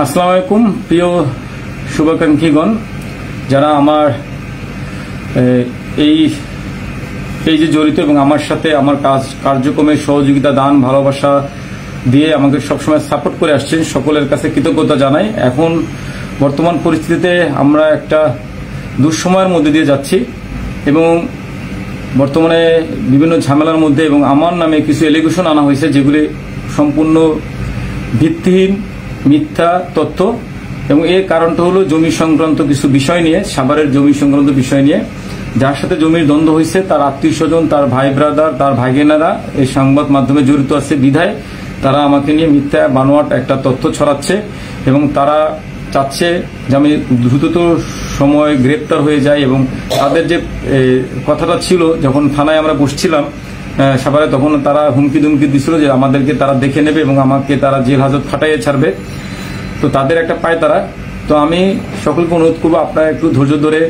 আসসালামু আলাইকুম প্রিয় শুভাকাঙ্ক্ষীগণ, যারা আমার এই পেজে জড়িত এবং আমার সাথে আমার কার্যক্রমে সহযোগিতা দান ভালোবাসা দিয়ে আমাকে সবসময় সাপোর্ট করে আসছেন, সকলের কাছে কৃতজ্ঞতা জানাই। এখন বর্তমান পরিস্থিতিতে আমরা একটা দুঃসময়ের মধ্যে দিয়ে যাচ্ছি এবং বর্তমানে বিভিন্ন ঝামেলার মধ্যে এবং আমার নামে কিছু এলিগেশন আনা হয়েছে, যেগুলি সম্পূর্ণ ভিত্তিহীন মিথ্যা তথ্য। এবং এর কারণটা হলো জমি সংক্রান্ত কিছু বিষয় নিয়ে, সাভারের জমি সংক্রান্ত বিষয় নিয়ে। যার সাথে জমির দ্বন্দ্ব হয়েছে তার আত্মীয় স্বজন, তার ভাই ব্রাদার, তার ভাগিনারা এই সংবাদ মাধ্যমে জড়িত আছে বিধায় তারা আমাকে নিয়ে মিথ্যা বানোয়াট একটা তথ্য ছড়াচ্ছে এবং তারা চাচ্ছে যে আমি দ্রুততর সময় গ্রেপ্তার হয়ে যাই। এবং তাদের যে কথাটা ছিল যখন থানায় আমরা বসছিলাম সাভারে, তখন তারা হুমকি দুমকি দিছিল যে আমাদেরকে তারা দেখে নেবে এবং আমাকে তারা জেল হাজত খাটাইয়ে ছাড়বে। তো তাদের একটা পায় তারা। তো আমি সকলকে অনুরোধ করবো আপনারা একটু ধৈর্য ধরে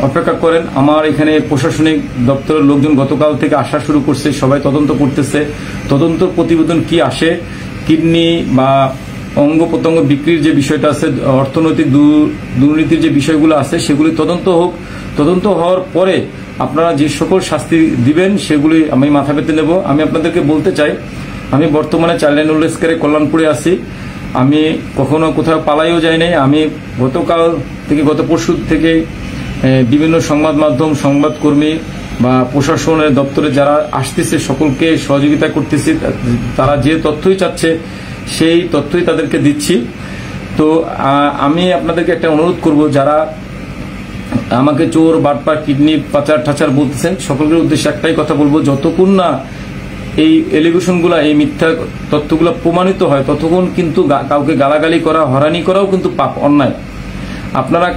অপেক্ষা করেন। আমার এখানে প্রশাসনিক দপ্তরের লোকজন গতকাল থেকে আসা শুরু করছে, সবাই তদন্ত করতেছে। তদন্ত প্রতিবেদন কি আসে, কিডনি বা অঙ্গ প্রত্যঙ্গ বিক্রির যে বিষয়টা আছে, অর্থনৈতিক দুর্নীতির যে বিষয়গুলো আছে, সেগুলি তদন্ত হোক। তদন্ত হওয়ার পরে আপনারা যে সকল শাস্তি দিবেন সেগুলি আমি মাথা পেতে নেব। আমি আপনাদেরকে বলতে চাই, আমি বর্তমানে চাইল্ড লাইন উল্লেখকারে কল্যাণপুরে আছি। আমি কখনো কোথাও পালাইও যাই নাই। আমি গতকাল থেকে গত পরশু থেকে বিভিন্ন সংবাদ মাধ্যম, সংবাদকর্মী বা প্রশাসনের দপ্তরে যারা আসতেছে সকলকে সহযোগিতা করতেছি। তারা যে তথ্যই চাচ্ছে সেই তথ্যই তাদেরকে দিচ্ছি। তো আমি আপনাদেরকে একটা অনুরোধ করব, যারা আমাকে চোর বাটপার কিডনি পাচার ঠাচার বলতেছেন, সকলের উদ্দেশ্যে একটাই কথা বলবো, যতক্ষণ না এই এলিগেশনগুলা, এই মিথ্যা তথ্যগুলো প্রমাণিত হয় ততক্ষণ কিন্তু কাউকে গালাগালি করা, হয়রানি করাও কিন্তু পাপ, অন্যায়। আপনারা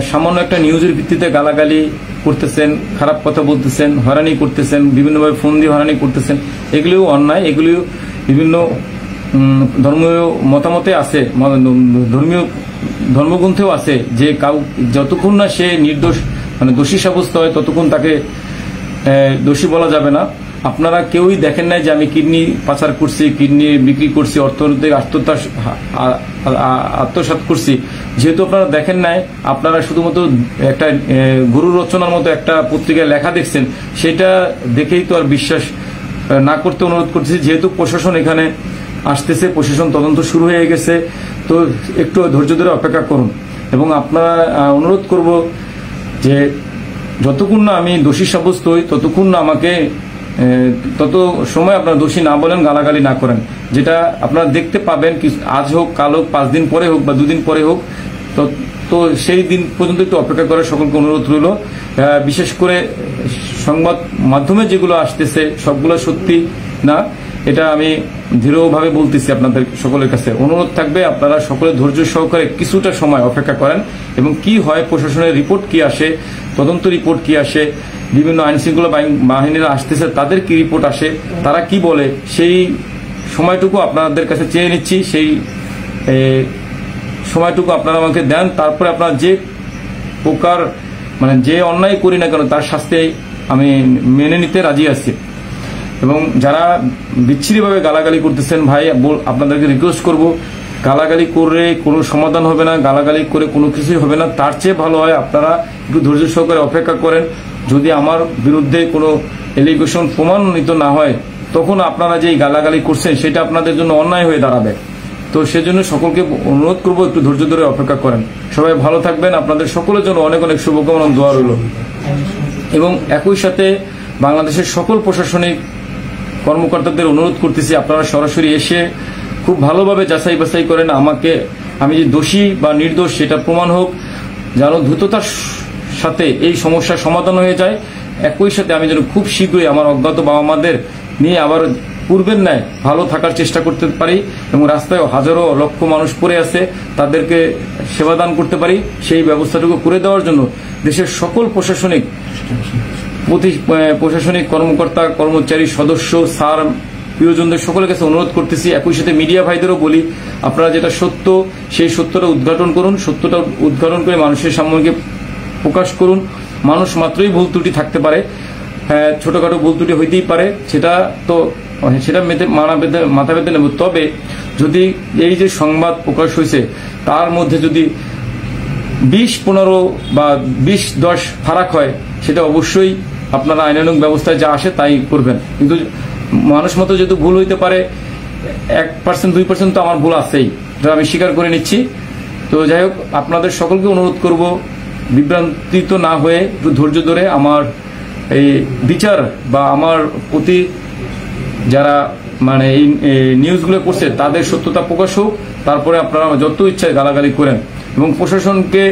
সামান্য একটা নিউজের ভিত্তিতে গালাগালি করতেছেন, খারাপ কথা বলতেছেন, হয়রানি করতেছেন, বিভিন্নভাবে ফোন দিয়ে হয়রানি করতেছেন, এগুলিও অন্যায়। এগুলিও বিভিন্ন ধর্মীয় মতামতে আছে, ধর্মীয় ধর্মগ্রন্থেও আছে যে যতক্ষণ না সে নির্দোষ দোষী সাব্যস্ত হয় ততক্ষণ তাকে দোষী বলা যাবে না। আপনারা কেউই দেখেন নাই যে আমি কিডনি পাচার করছি, কিডনি বিক্রি করছি, অর্থনৈতিক আত্মসাৎ করছি। যেহেতু আপনারা দেখেন নাই, আপনারা শুধুমাত্র একটা গুরু রচনার মতো একটা পত্রিকায় লেখা দেখছেন, সেটা দেখেই তো আর বিশ্বাস না করতে অনুরোধ করতেছি। যেহেতু প্রশাসন এখানে আসতেছে, প্রশাসন তদন্ত শুরু হয়ে গেছে, তো একটু ধৈর্য ধরে অপেক্ষা করুন। এবং আপনারা অনুরোধ করব যে যতক্ষণ না আমি দোষী সাব্যস্ত হই ততক্ষণ না আমাকে তত সময় আপনারা দোষী না বলেন, গালাগালি না করেন। যেটা আপনারা দেখতে পাবেন, আজ হোক, কাল হোক, 5 দিন পরে হোক বা 2 দিন পরে হোক, তো সেই দিন পর্যন্ত একটু অপেক্ষা করে সকলকে অনুরোধ রইল। বিশেষ করে সংবাদ মাধ্যমে যেগুলো আসতেছে সবগুলো সত্যি না, এটা আমি দৃঢ়ভাবে বলতেছি। আপনাদের সকলের কাছে অনুরোধ থাকবে, আপনারা সকলে ধৈর্য সহকারে কিছুটা সময় অপেক্ষা করেন এবং কি হয়, প্রশাসনের রিপোর্ট কি আসে, তদন্ত রিপোর্ট কি আসে, বিভিন্ন আইন শৃঙ্খলা বাহিনীরা আসতেছে তাদের কি রিপোর্ট আসে, তারা কি বলে, সেই সময়টুকু আপনাদের কাছে চেয়ে নিচ্ছি। সেই সময়টুকু আপনারা আমাকে দেন, তারপরে আপনারা যে প্রকার যে অন্যায় করি না কেন তার শাস্তি আমি মেনে নিতে রাজি আছি। এবং যারা বিচ্ছিরিভাবে গালাগালি করতেছেন, ভাই আপনাদেরকে রিকোয়েস্ট করব, গালাগালি করে কোনো সমাধান হবে না, গালাগালি করে কোনো কিছুই হবে না। তার চেয়ে ভালো হয় আপনারা একটু ধৈর্য সহকারে অপেক্ষা করেন। যদি আমার বিরুদ্ধে কোনো এলিগেশন প্রমাণিত না হয় তখন আপনারা যে গালাগালি করছেন সেটা আপনাদের জন্য অন্যায় হয়ে দাঁড়াবে। তো সেজন্য সকলকে অনুরোধ করবো একটু ধৈর্য ধরে অপেক্ষা করেন। সবাই ভালো থাকবেন, আপনাদের সকলের জন্য অনেক অনেক শুভকামনা, দোয়া রইল। এবং একই সাথে বাংলাদেশের সকল প্রশাসনিক কর্মকর্তাদের অনুরোধ করতেছি, আপনারা সরাসরি এসে খুব ভালোভাবে যাচাই বাছাই করেন আমি যে দোষী বা নির্দোষ সেটা প্রমাণ হোক, যেন দ্রুততার সাথে এই সমস্যার সমাধান হয়ে যায়। একই সাথে আমি যেন খুব শীঘ্রই আমার অজ্ঞাত বাবা মাদের নিয়ে আবার পূর্বের ন্যায় ভালো থাকার চেষ্টা করতে পারি এবং রাস্তায় হাজারো লক্ষ মানুষ পড়ে আছে, তাদেরকে সেবাদান করতে পারি। সেই ব্যবস্থাটুকু করে দেওয়ার জন্য দেশের সকল প্রশাসনিক কর্মকর্তা, কর্মচারী, সদস্য, স্যার, প্রিয়জনদের সকলের কাছে অনুরোধ করতেছি। একই সাথে মিডিয়া ভাইদেরও বলি, আপনারা যেটা সত্য সেই সত্যটা উদ্ঘাটন করুন, সত্যটা উদ্ঘাটন করে মানুষের সামনে প্রকাশ করুন। মানুষ মাত্রই ভুল ত্রুটি থাকতে পারে, হ্যাঁ ছোটখাটো ভুল ত্রুটি হইতেই পারে, সেটা মাথা পেতে নেব। তবে যদি এই যে সংবাদ প্রকাশ হয়েছে তার মধ্যে যদি 20-15 বা 20-10 ফারাক হয়, সেটা অবশ্যই আপনারা আইনানুগ ব্যবস্থায় যা আসে তাই করবেন। কিন্তু মানুষ মতো যেহেতু ভুল হইতে পারে, 1% 2% তো আমার ভুল আছেই, এটা আমি স্বীকার করে নিচ্ছি। তো যাই হোক, আপনাদের সকলকে অনুরোধ করব বিভ্রান্তিত না হয়ে একটু ধৈর্য ধরে আমার এই বিচার বা আমার প্রতি যারা মানে এই নিউজগুলো করছে তাদের সত্যতা প্রকাশ হোক, তারপরে আপনারা যত ইচ্ছায় গালাগালি করেন। এবং প্রশাসনকে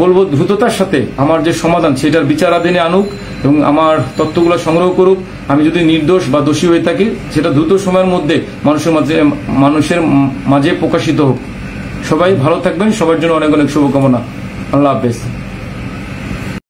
বলবো দ্রুততার সাথে আমার যে সমাধান সেটার বিচারাধীনে আনুক এবং আমার তথ্যগুলো সংগ্রহ করুক। আমি যদি নির্দোষ বা দোষী হয়ে থাকি সেটা দ্রুত সময়ের মধ্যে মানুষের মাঝে প্রকাশিত হোক। সবাই ভালো থাকবেন, সবার জন্য অনেক অনেক শুভকামনা। আল্লাহ হাফেজ।